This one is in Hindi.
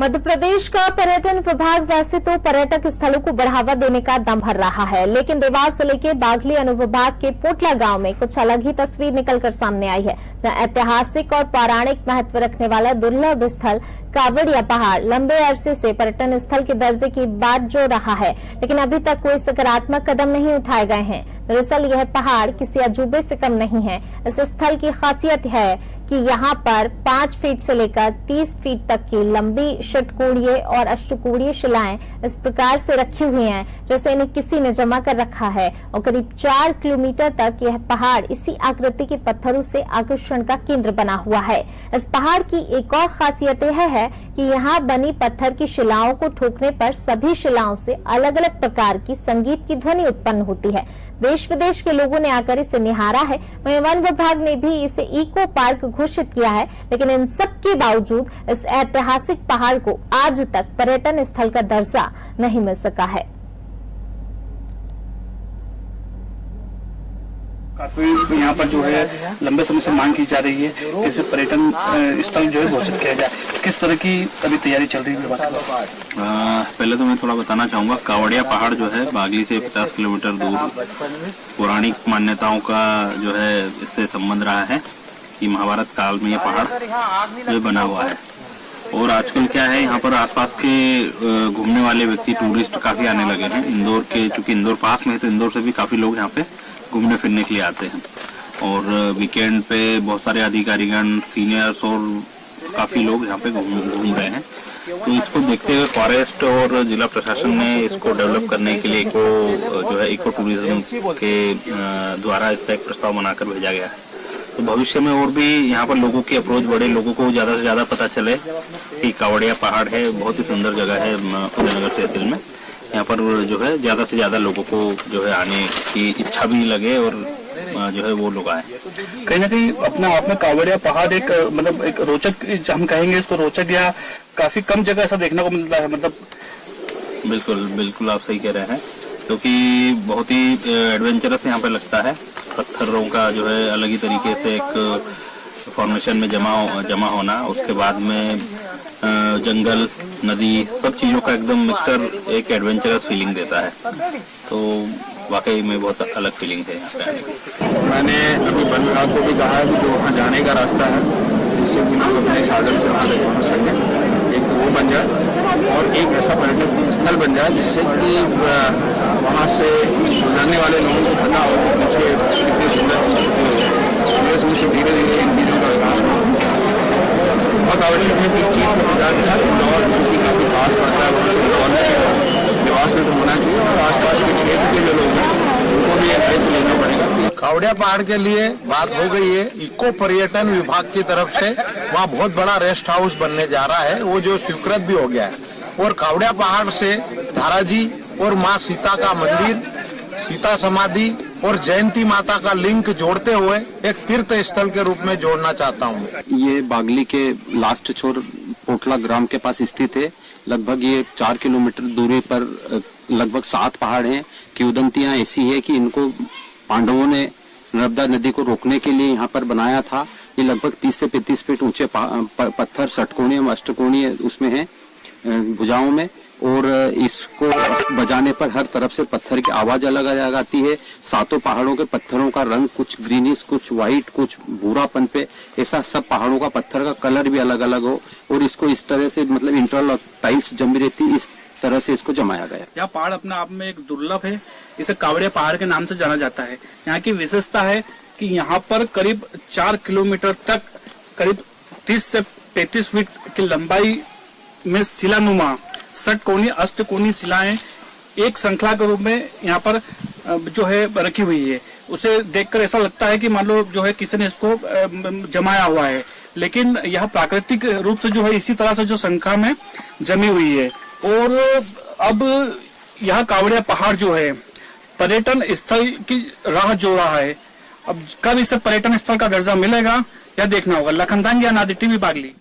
मध्य प्रदेश का पर्यटन विभाग वैसे तो पर्यटक स्थलों को बढ़ावा देने का दम भर रहा है, लेकिन देवास जिले के बागली अनुविभाग के पोटला गांव में कुछ अलग ही तस्वीर निकलकर सामने आई है। ऐतिहासिक और पौराणिक महत्व रखने वाला दुर्लभ स्थल कावड़िया पहाड़ लंबे अरसे से पर्यटन स्थल के दर्जे की बात जो रहा है, लेकिन अभी तक कोई सकारात्मक कदम नहीं उठाए गए हैं। दरअसल यह पहाड़ किसी अजूबे से कम नहीं है। इस स्थल की खासियत है कि यहाँ पर 5 फीट से लेकर 30 फीट तक की लंबी षटकोणीय और अष्टकोणीय शिलाएं इस प्रकार से रखी हुई हैं जैसे इन्हें किसी ने जमा कर रखा है, और करीब 4 किलोमीटर तक यह पहाड़ इसी आकृति के पत्थरों से आकर्षण का केंद्र बना हुआ है। इस पहाड़ की एक और खासियत यह है कि यहाँ बनी पत्थर की शिलाओं को ठोकने पर सभी शिलाओं से अलग अलग प्रकार की संगीत की ध्वनि उत्पन्न होती है। देश विदेश के लोगों ने आकर इसे निहारा है। वहीं वन विभाग ने भी इसे इको पार्क घोषित किया है, लेकिन इन सब के बावजूद इस ऐतिहासिक पहाड़ को आज तक पर्यटन स्थल का दर्जा नहीं मिल सका है। काफी यहाँ पर जो है लंबे समय से मांग की जा रही है कि इसे पर्यटन स्थल जो है घोषित किया जाए। किस तरह की अभी तैयारी चल रही है? पहले तो मैं थोड़ा बताना चाहूंगा, कावड़िया पहाड़ जो है बागली से 50 किलोमीटर दूर पौराणिक मान्यताओं का जो है इससे संबंध रहा है कि महाभारत काल में ये पहाड़ जो बना हुआ है। और आजकल क्या है, यहाँ पर आसपास के घूमने वाले व्यक्ति टूरिस्ट काफी आने लगे हैं। इंदौर के, चूंकि इंदौर पास में है तो इंदौर से भी काफी लोग यहाँ पे घूमने फिरने के लिए आते हैं। और वीकेंड पे बहुत सारे अधिकारीगण, सीनियर्स और काफी लोग यहाँ पे घूम रहे हैं। तो इसको देखते हुए फॉरेस्ट और जिला प्रशासन ने इसको डेवलप करने के लिए इको टूरिज्म के द्वारा इसका एक प्रस्ताव बनाकर भेजा गया है। तो भविष्य में और भी यहाँ पर लोगों की अप्रोच बढ़े, लोगों को ज्यादा से ज्यादा पता चले कि कावड़िया पहाड़ है, बहुत ही सुंदर जगह है उदयनगर तहसील में। यहाँ पर जो है ज्यादा से ज्यादा लोगों को जो है आने की इच्छा भी लगे और जो है वो लोग आए। कहीं ना कहीं अपना आप में कावड़िया पहाड़ एक मतलब एक रोचक, हम कहेंगे इसको रोचक, या काफी कम जगह ऐसा देखने को मिलता है। मतलब बिल्कुल आप सही कह रहे हैं, क्योंकि बहुत ही एडवेंचरस यहाँ पे लगता है। पत्थरों का जो है अलग ही तरीके से एक फॉर्मेशन में जमा होना, उसके बाद में जंगल, नदी, सब चीजों का एकदम मिक्सचर एक एडवेंचरस फीलिंग देता है। तो वाकई में बहुत अलग फीलिंग है यहाँ पे आने की। मैंने अभी वन विभाग को भी कहा है कि जो वहाँ जाने का रास्ता है, जिससे कि लोग अपने साधन से वहाँ तक पहुँच सकें, एक तो वो बन जाए और एक ऐसा पर्यटन स्थल बन जाए जिससे कि वहाँ से गुजरने वाले लोगों को पता हो कि पीछे कितनी सुंदर चीज़ से धीरे धीरे इन चीज़ों का विकास हो। बहुत आवश्यक है कि इस चीज़ को प्रचार के साथ इंदौर की काफी पास पड़ता है, वहाँ से निवास में तो होना चाहिए और आसपास के क्षेत्र के जो लोग हैं उनको भी एक दायित्व लेना पड़ेगा। कावड़िया पहाड़ के लिए बात हो गई है इको पर्यटन विभाग की तरफ से, वहाँ बहुत बड़ा रेस्ट हाउस बनने जा रहा है, वो जो स्वीकृत भी हो गया है। और कावड़िया पहाड़ से धाराजी और माँ सीता का मंदिर, सीता समाधि और जयंती माता का लिंक जोड़ते हुए एक तीर्थ स्थल के रूप में जोड़ना चाहता हूँ। ये बागली के लास्ट छोर पोटला ग्राम के पास स्थित है। लगभग ये 4 किलोमीटर दूरी पर लगभग 7 पहाड़ हैं। किंवदंतियां ऐसी है कि इनको पांडवों ने नर्मदा नदी को रोकने के लिए यहाँ पर बनाया था। ये लगभग 30 से 35 फीट ऊंचे पत्थर षटकोणीय अष्टकोणीय उसमें है भुजाओं में, और इसको बजाने पर हर तरफ से पत्थर की आवाज अलग अलग आती है। 7 पहाड़ों के पत्थरों का रंग कुछ ग्रीनिश, कुछ व्हाइट, कुछ भूरापन पे, ऐसा सब पहाड़ों का पत्थर का कलर भी अलग अलग हो, और इसको इस तरह से मतलब इंटरलॉक टाइल्स जमी रहती, इस तरह से इसको जमाया गया। यह पहाड़ अपने आप में एक दुर्लभ है, इसे कावड़िया पहाड़ के नाम से जाना जाता है। यहाँ की विशेषता है कि यहाँ पर करीब 4 किलोमीटर तक करीब 30 से 35 फीट की लंबाई में शिलानुमा षटकोणीय अष्टकोणीय शिलाएं एक श्रृंखला के रूप में यहाँ पर जो है रखी हुई है। उसे देखकर ऐसा लगता है कि मान लो जो है किसी ने इसको जमाया हुआ है, लेकिन यह प्राकृतिक रूप से जो है इसी तरह से जो श्रृंखला में जमी हुई है। और अब यह कावड़िया पहाड़ जो है पर्यटन स्थल की राह जो रहा है, अब कब इसे पर्यटन स्थल का दर्जा मिलेगा यह देखना होगा। लखनदांगी, अनादि टीवी, बागली।